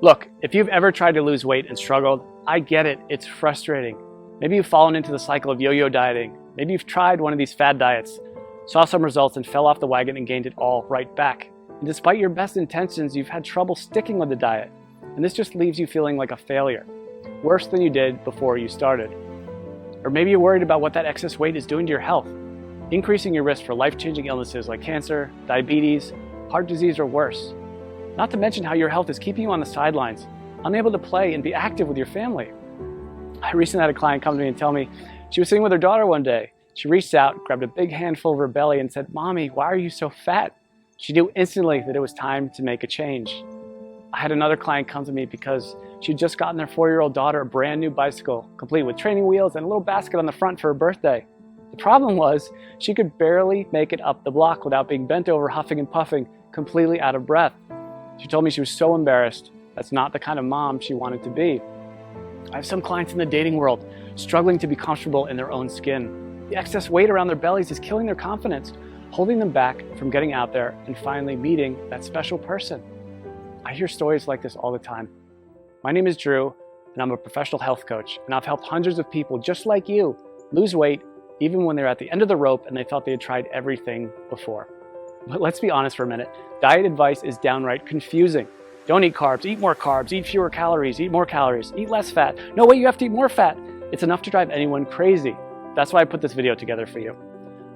Look, if you've ever tried to lose weight and struggled, I get it, it's frustrating. Maybe you've fallen into the cycle of yo-yo dieting. Maybe you've tried one of these fad diets, saw some results and fell off the wagon and gained it all right back. And despite your best intentions, you've had trouble sticking with the diet. And this just leaves you feeling like a failure, worse than you did before you started. Or maybe you're worried about what that excess weight is doing to your health, increasing your risk for life-changing illnesses like cancer, diabetes, heart disease, or worse. Not to mention how your health is keeping you on the sidelines, unable to play and be active with your family. I recently had a client come to me and tell me she was sitting with her daughter one day. She reached out, grabbed a big handful of her belly and said, "Mommy, why are you so fat?" She knew instantly that it was time to make a change. I had another client come to me because she'd just gotten their 4-year-old daughter a brand new bicycle, complete with training wheels and a little basket on the front for her birthday. The problem was she could barely make it up the block without being bent over, huffing and puffing, completely out of breath. She told me she was so embarrassed. That's not the kind of mom she wanted to be. I have some clients in the dating world struggling to be comfortable in their own skin. The excess weight around their bellies is killing their confidence, holding them back from getting out there and finally meeting that special person. I hear stories like this all the time. My name is Drew, and I'm a professional health coach, and I've helped hundreds of people just like you lose weight even when they're at the end of the rope and they thought they had tried everything before. But let's be honest for a minute. Diet advice is downright confusing. Don't eat carbs, eat more carbs, eat fewer calories, eat more calories, eat less fat. No way, you have to eat more fat. It's enough to drive anyone crazy. That's why I put this video together for you.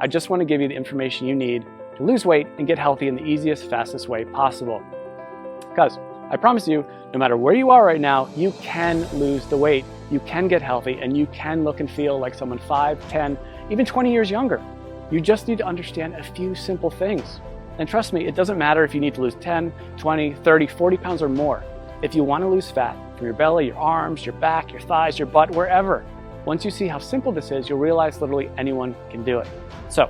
I just want to give you the information you need to lose weight and get healthy in the easiest, fastest way possible. Because I promise you, no matter where you are right now, you can lose the weight, you can get healthy, and you can look and feel like someone 5, 10, even 20 years younger. You just need to understand a few simple things. And trust me, it doesn't matter if you need to lose 10, 20, 30, 40 pounds or more. If you want to lose fat from your belly, your arms, your back, your thighs, your butt, wherever, once you see how simple this is, you'll realize literally anyone can do it. So,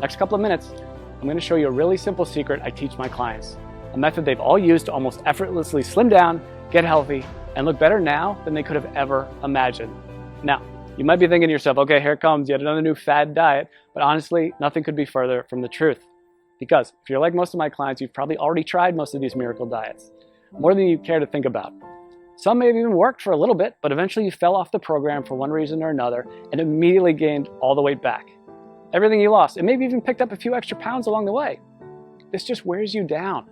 next couple of minutes, I'm going to show you a really simple secret I teach my clients. A method they've all used to almost effortlessly slim down, get healthy, and look better now than they could have ever imagined. Now, you might be thinking to yourself, okay, here comes yet another new fad diet, but honestly, nothing could be further from the truth. Because if you're like most of my clients, you've probably already tried most of these miracle diets, more than you care to think about. Some may have even worked for a little bit, but eventually you fell off the program for one reason or another and immediately gained all the weight back. Everything you lost, and maybe even picked up a few extra pounds along the way. This just wears you down,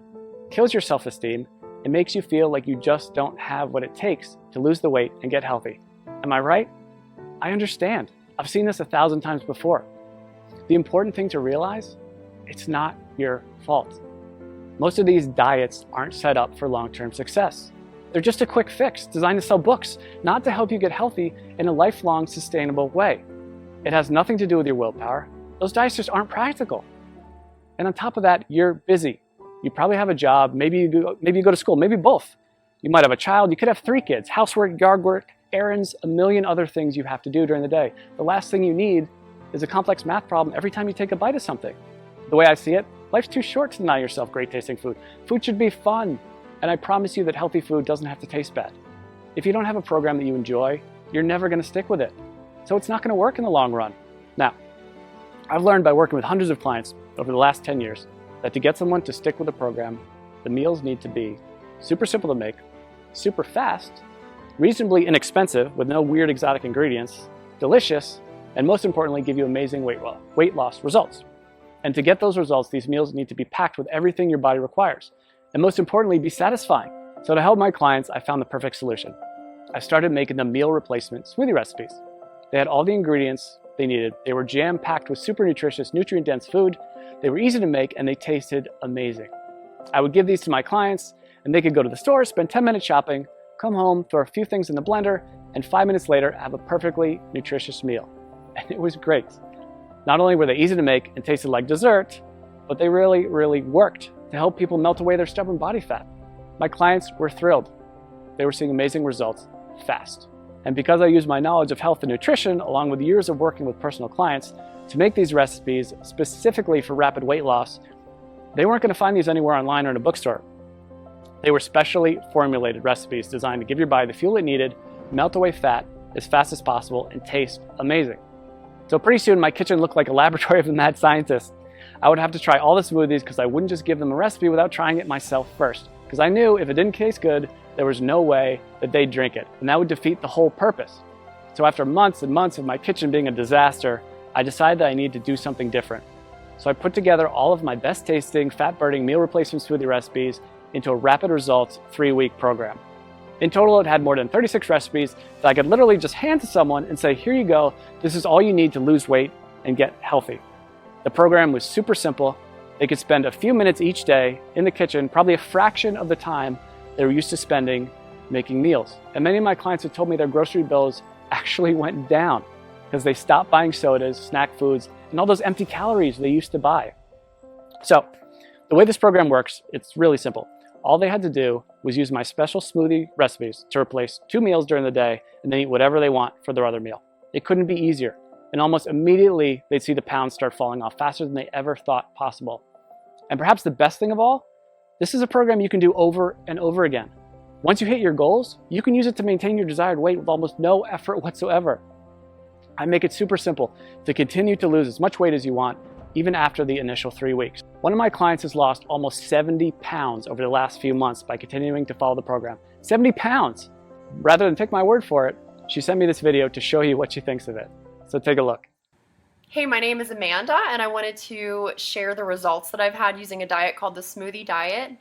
kills your self-esteem, and makes you feel like you just don't have what it takes to lose the weight and get healthy. Am I right? I understand. I've seen this 1,000 times before. The important thing to realize, it's not your fault. Most of these diets aren't set up for long-term success. They're just a quick fix designed to sell books, not to help you get healthy in a lifelong, sustainable way. It has nothing to do with your willpower. Those diets just aren't practical. And on top of that, you're busy. You probably have a job, maybe you go to school, maybe both. You might have a child, you could have 3 kids, housework, yard work, errands, a million other things you have to do during the day. The last thing you need is a complex math problem every time you take a bite of something. The way I see it, life's too short to deny yourself great tasting food. Food should be fun, and I promise you that healthy food doesn't have to taste bad. If you don't have a program that you enjoy, you're never going to stick with it. So it's not going to work in the long run. Now, I've learned by working with hundreds of clients over the last 10 years that to get someone to stick with a program, the meals need to be super simple to make, super fast, reasonably inexpensive with no weird exotic ingredients, delicious, and most importantly, give you amazing weight loss results. And to get those results, these meals need to be packed with everything your body requires. And most importantly, be satisfying. So to help my clients, I found the perfect solution. I started making them meal replacement smoothie recipes. They had all the ingredients they needed. They were jam-packed with super nutritious, nutrient-dense food. They were easy to make, and they tasted amazing. I would give these to my clients, and they could go to the store, spend 10 minutes shopping, come home, throw a few things in the blender, and 5 minutes later, have a perfectly nutritious meal. And it was great. Not only were they easy to make and tasted like dessert, but they really, really worked to help people melt away their stubborn body fat. My clients were thrilled. They were seeing amazing results fast. And because I use my knowledge of health and nutrition, along with years of working with personal clients, to make these recipes specifically for rapid weight loss, they weren't going to find these anywhere online or in a bookstore. They were specially formulated recipes designed to give your body the fuel it needed, melt away fat as fast as possible, and taste amazing. So pretty soon my kitchen looked like a laboratory of the mad scientist. I would have to try all the smoothies because I wouldn't just give them a recipe without trying it myself first. because I knew if it didn't taste good, there was no way that they'd drink it, and that would defeat the whole purpose. So after months and months of my kitchen being a disaster, I decided that I needed to do something different. So I put together all of my best tasting, fat-burning meal replacement smoothie recipes into a rapid results 3-week program. In total, it had more than 36 recipes that I could literally just hand to someone and say, here you go, this is all you need to lose weight and get healthy. The program was super simple. They could spend a few minutes each day in the kitchen, probably a fraction of the time they were used to spending making meals. And many of my clients have told me their grocery bills actually went down because they stopped buying sodas, snack foods, and all those empty calories they used to buy. So the way this program works, it's really simple. All they had to do was use my special smoothie recipes to replace 2 meals during the day and then eat whatever they want for their other meal. It couldn't be easier. And almost immediately, they'd see the pounds start falling off faster than they ever thought possible. And perhaps the best thing of all, this is a program you can do over and over again. Once you hit your goals, you can use it to maintain your desired weight with almost no effort whatsoever. I make it super simple to continue to lose as much weight as you want, even after the initial 3 weeks. One of my clients has lost almost 70 pounds over the last few months by continuing to follow the program. 70 pounds! Rather than take my word for it, she sent me this video to show you what she thinks of it. So take a look. Hey, my name is Amanda, and I wanted to share the results that I've had using a diet called the Smoothie Diet.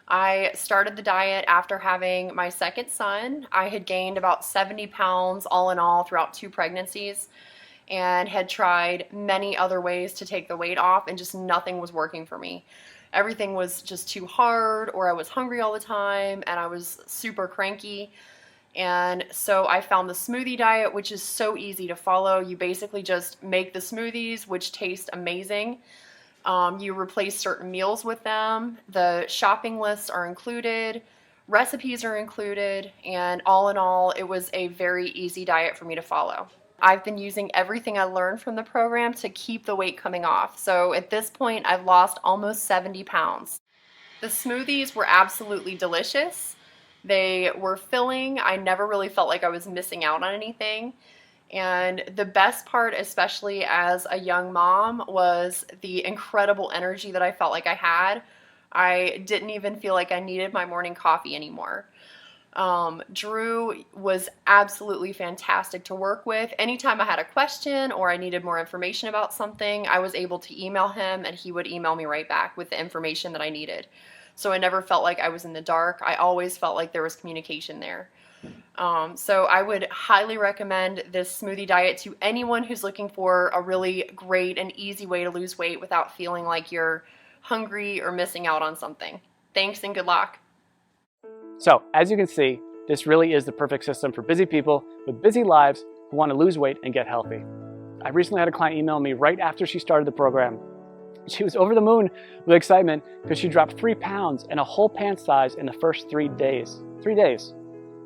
I started the diet after having my second son. I had gained about 70 pounds all in all throughout 2 pregnancies and had tried many other ways to take the weight off, and just nothing was working for me. Everything was just too hard, or I was hungry all the time, and I was super cranky. And so I found the Smoothie Diet, which is so easy to follow. You basically just make the smoothies, which taste amazing. You replace certain meals with them. The shopping lists are included. Recipes are included. And all in all, it was a very easy diet for me to follow. I've been using everything I learned from the program to keep the weight coming off. So at this point, I've lost almost 70 pounds. The smoothies were absolutely delicious. They were filling. I never really felt like I was missing out on anything. And the best part, especially as a young mom, was the incredible energy that I felt like I had. I didn't even feel like I needed my morning coffee anymore. Drew was absolutely fantastic to work with. Anytime I had a question or I needed more information about something, I was able to email him and he would email me right back with the information that I needed. So I never felt like I was in the dark. I always felt like there was communication there. So I would highly recommend this smoothie diet to anyone who's looking for a really great and easy way to lose weight without feeling like you're hungry or missing out on something. Thanks and good luck. So as you can see, this really is the perfect system for busy people with busy lives who want to lose weight and get healthy. I recently had a client email me right after she started the program. She was over the moon with excitement because she dropped 3 pounds and a whole pant size in the first 3 days. 3 days.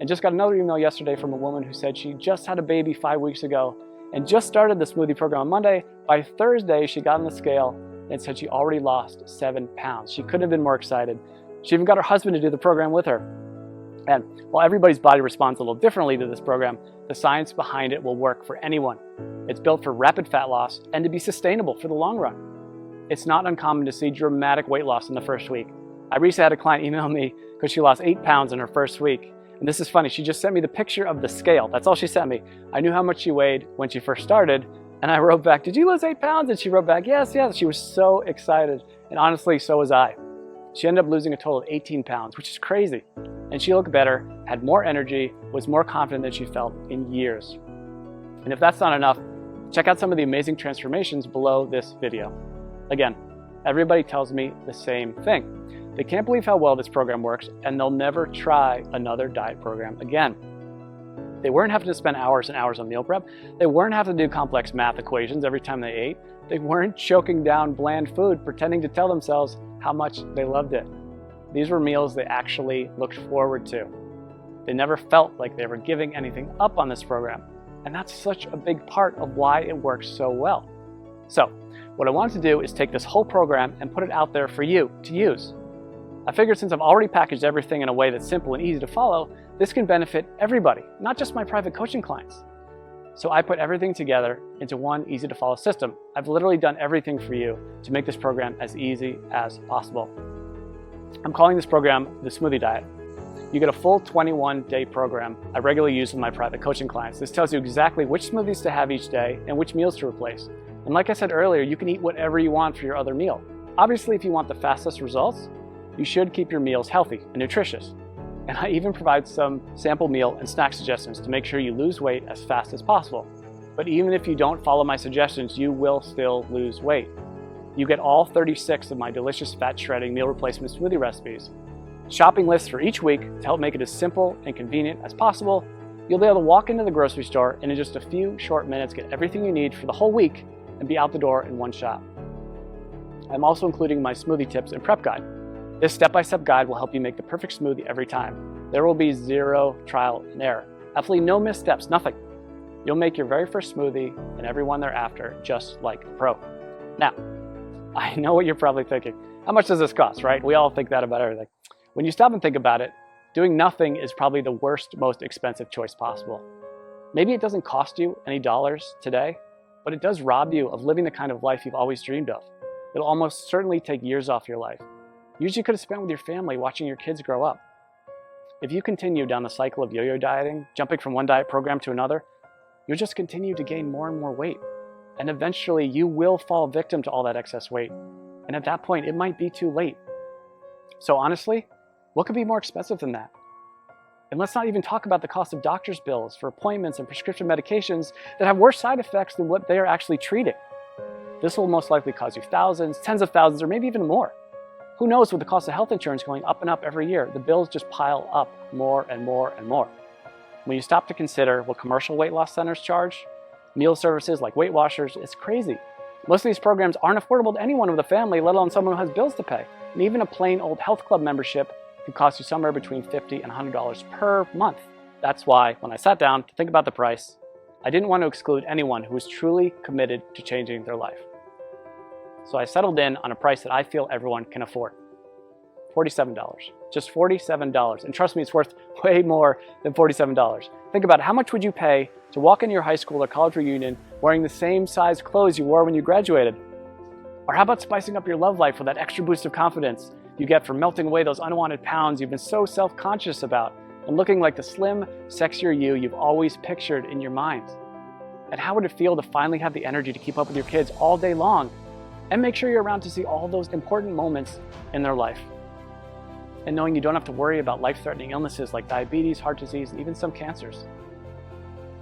And just got another email yesterday from a woman who said she just had a baby 5 weeks ago and just started the smoothie program on Monday. By Thursday, she got on the scale and said she already lost 7 pounds. She couldn't have been more excited. She even got her husband to do the program with her. And while everybody's body responds a little differently to this program, the science behind it will work for anyone. It's built for rapid fat loss and to be sustainable for the long run. It's not uncommon to see dramatic weight loss in the first week. I recently had a client email me because she lost 8 pounds in her first week. And this is funny, she just sent me the picture of the scale. That's all she sent me. I knew how much she weighed when she first started, and I wrote back, "Did you lose 8 pounds?" And she wrote back, "Yes, yes." She was so excited. And honestly, so was I. She ended up losing a total of 18 pounds, which is crazy. And she looked better, had more energy, was more confident than she felt in years. And if that's not enough, check out some of the amazing transformations below this video. Again, everybody tells me the same thing. They can't believe how well this program works, and they'll never try another diet program again. They weren't having to spend hours and hours on meal prep. They weren't having to do complex math equations every time they ate. They weren't choking down bland food, pretending to tell themselves how much they loved it. These were meals they actually looked forward to. They never felt like they were giving anything up on this program. And that's such a big part of why it works so well. So, what I wanted to do is take this whole program and put it out there for you to use. I figured since I've already packaged everything in a way that's simple and easy to follow, this can benefit everybody, not just my private coaching clients. So I put everything together into one easy to follow system. I've literally done everything for you to make this program as easy as possible. I'm calling this program the Smoothie Diet. You get a full 21-day program I regularly use with my private coaching clients. This tells you exactly which smoothies to have each day and which meals to replace. And like I said earlier, you can eat whatever you want for your other meal. Obviously, if you want the fastest results, you should keep your meals healthy and nutritious. And I even provide some sample meal and snack suggestions to make sure you lose weight as fast as possible. But even if you don't follow my suggestions, you will still lose weight. You get all 36 of my delicious fat shredding meal replacement smoothie recipes, shopping lists for each week to help make it as simple and convenient as possible. You'll be able to walk into the grocery store and in just a few short minutes get everything you need for the whole week and be out the door in one shot. I'm also including my smoothie tips and prep guide. This step-by-step guide will help you make the perfect smoothie every time. There will be zero trial and error. Absolutely no missteps, nothing. You'll make your very first smoothie and every one thereafter just like a pro. Now, I know what you're probably thinking. How much does this cost, right? We all think that about everything. When you stop and think about it, doing nothing is probably the worst, most expensive choice possible. Maybe it doesn't cost you any dollars today, but it does rob you of living the kind of life you've always dreamed of. It'll almost certainly take years off your life. Years you could have spent with your family watching your kids grow up. If you continue down the cycle of yo-yo dieting, jumping from one diet program to another, you'll just continue to gain more and more weight. And eventually you will fall victim to all that excess weight. And at that point, it might be too late. So honestly, what could be more expensive than that? And let's not even talk about the cost of doctor's bills for appointments and prescription medications that have worse side effects than what they are actually treating. This will most likely cost you thousands, tens of thousands, or maybe even more. Who knows, with the cost of health insurance going up and up every year, the bills just pile up more and more and more. When you stop to consider what commercial weight loss centers charge, meal services like Weight Watchers, it's crazy. Most of these programs aren't affordable to anyone with a family, let alone someone who has bills to pay. And even a plain old health club membership could cost you somewhere between $50 and $100 per month. That's why, when I sat down to think about the price, I didn't want to exclude anyone who was truly committed to changing their life. So I settled in on a price that I feel everyone can afford. $47. Just $47. And trust me, it's worth way more than $47. Think about it. How much would you pay to walk into your high school or college reunion wearing the same size clothes you wore when you graduated? Or how about spicing up your love life with that extra boost of confidence you get from melting away those unwanted pounds you've been so self-conscious about and looking like the slim, sexier you've always pictured in your mind? And how would it feel to finally have the energy to keep up with your kids all day long and make sure you're around to see all those important moments in their life? And knowing you don't have to worry about life-threatening illnesses like diabetes, heart disease, and even some cancers.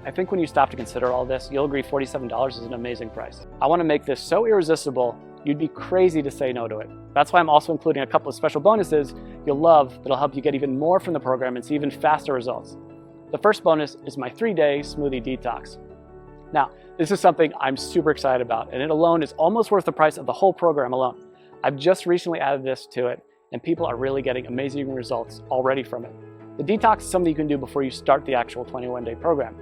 I think when you stop to consider all this, you'll agree $47 is an amazing price. I want to make this so irresistible, you'd be crazy to say no to it. That's why I'm also including a couple of special bonuses you'll love that'll help you get even more from the program and see even faster results. The first bonus is my 3-day smoothie detox. Now, this is something I'm super excited about, and it alone is almost worth the price of the whole program alone. I've just recently added this to it, and people are really getting amazing results already from it. The detox is something you can do before you start the actual 21-day program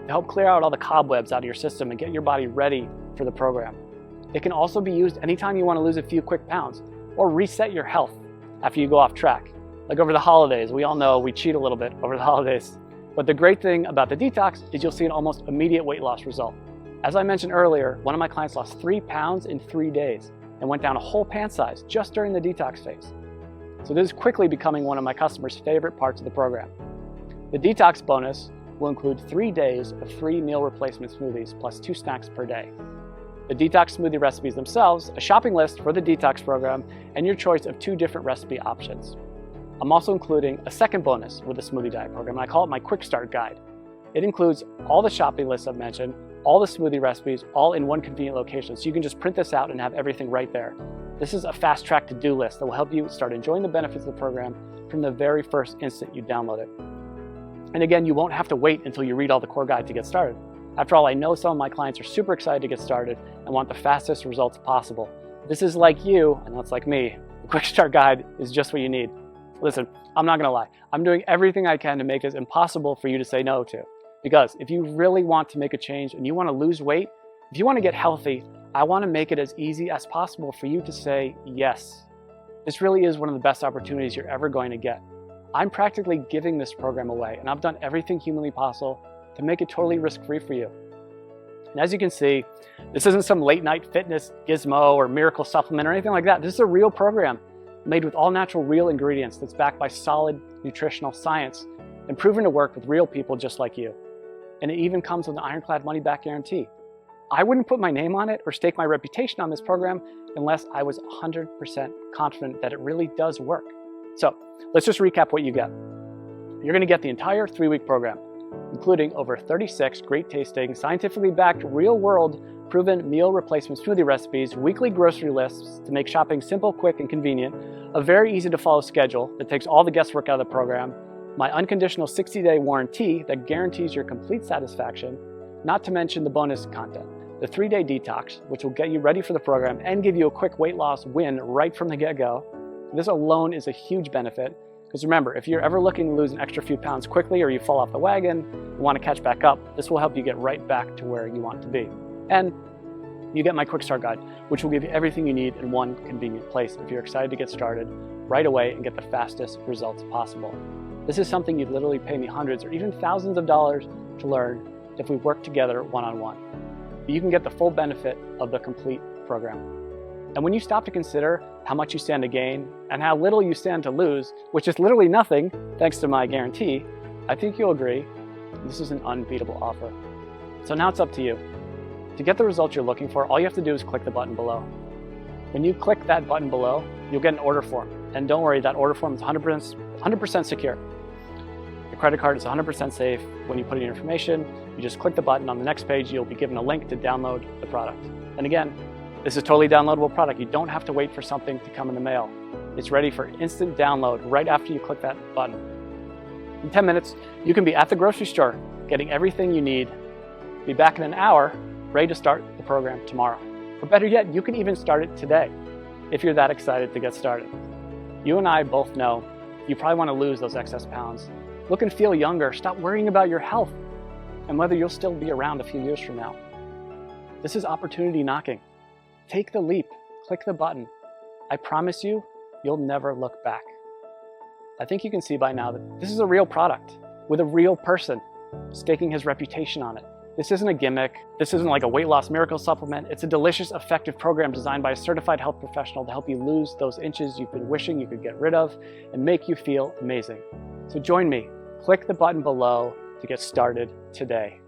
to help clear out all the cobwebs out of your system and get your body ready for the program. It can also be used anytime you want to lose a few quick pounds or reset your health after you go off track. Like over the holidays, we all know we cheat a little bit over the holidays. But the great thing about the detox is you'll see an almost immediate weight loss result. As I mentioned earlier, one of my clients lost 3 pounds in 3 days and went down a whole pant size just during the detox phase. So this is quickly becoming one of my customers' favorite parts of the program. The detox bonus will include 3 days of free meal replacement smoothies plus 2 snacks per day. The detox smoothie recipes themselves, a shopping list for the detox program, and your choice of 2 different recipe options. I'm also including a second bonus with the Smoothie Diet program, and I call it my Quick Start Guide. It includes all the shopping lists I've mentioned, all the smoothie recipes, all in one convenient location, so you can just print this out and have everything right there. This is a fast-track to-do list that will help you start enjoying the benefits of the program from the very first instant you download it. And again, you won't have to wait until you read all the core guide to get started. After all, I know some of my clients are super excited to get started and want the fastest results possible. If this is like you, and that's like me, the Quick Start Guide is just what you need. Listen, I'm not gonna lie. I'm doing everything I can to make this impossible for you to say no to. Because if you really want to make a change and you wanna lose weight, if you wanna get healthy, I wanna make it as easy as possible for you to say yes. This really is one of the best opportunities you're ever going to get. I'm practically giving this program away, and I've done everything humanly possible to make it totally risk-free for you. And as you can see, this isn't some late-night fitness gizmo or miracle supplement or anything like that. This is a real program made with all natural real ingredients that's backed by solid nutritional science and proven to work with real people just like you. And it even comes with an ironclad money-back guarantee. I wouldn't put my name on it or stake my reputation on this program unless I was 100% confident that it really does work. So let's just recap what you get. You're going to get the entire 3-week program, including over 36 great tasting, scientifically backed, real-world proven meal replacement smoothie recipes, weekly grocery lists to make shopping simple, quick, and convenient, a very easy to follow schedule that takes all the guesswork out of the program, my unconditional 60-day warranty that guarantees your complete satisfaction, not to mention the bonus content, the 3-day detox, which will get you ready for the program and give you a quick weight loss win right from the get-go. This alone is a huge benefit, because remember, if you're ever looking to lose an extra few pounds quickly or you fall off the wagon and want to catch back up, this will help you get right back to where you want to be. And you get my quick start guide, which will give you everything you need in one convenient place if you're excited to get started right away and get the fastest results possible. This is something you'd literally pay me hundreds or even thousands of dollars to learn if we work together one-on-one. You can get the full benefit of the complete program. And when you stop to consider how much you stand to gain and how little you stand to lose, which is literally nothing thanks to my guarantee, I think you'll agree this is an unbeatable offer. So now it's up to you. To get the results you're looking for, all you have to do is click the button below. When you click that button below, you'll get an order form. And don't worry, that order form is 100% secure. Your credit card is 100% safe. When you put in your information, you just click the button. On the next page, you'll be given a link to download the product. And again, this is a totally downloadable product. You don't have to wait for something to come in the mail. It's ready for instant download right after you click that button. In 10 minutes, you can be at the grocery store, getting everything you need. Be back in an hour, ready to start the program tomorrow. Or better yet, you can even start it today, if you're that excited to get started. You and I both know you probably want to lose those excess pounds. Look and feel younger. Stop worrying about your health and whether you'll still be around a few years from now. This is opportunity knocking. Take the leap, click the button. I promise you, you'll never look back. I think you can see by now that this is a real product with a real person staking his reputation on it. This isn't a gimmick. This isn't like a weight loss miracle supplement. It's a delicious, effective program designed by a certified health professional to help you lose those inches you've been wishing you could get rid of and make you feel amazing. So join me. Click the button below to get started today.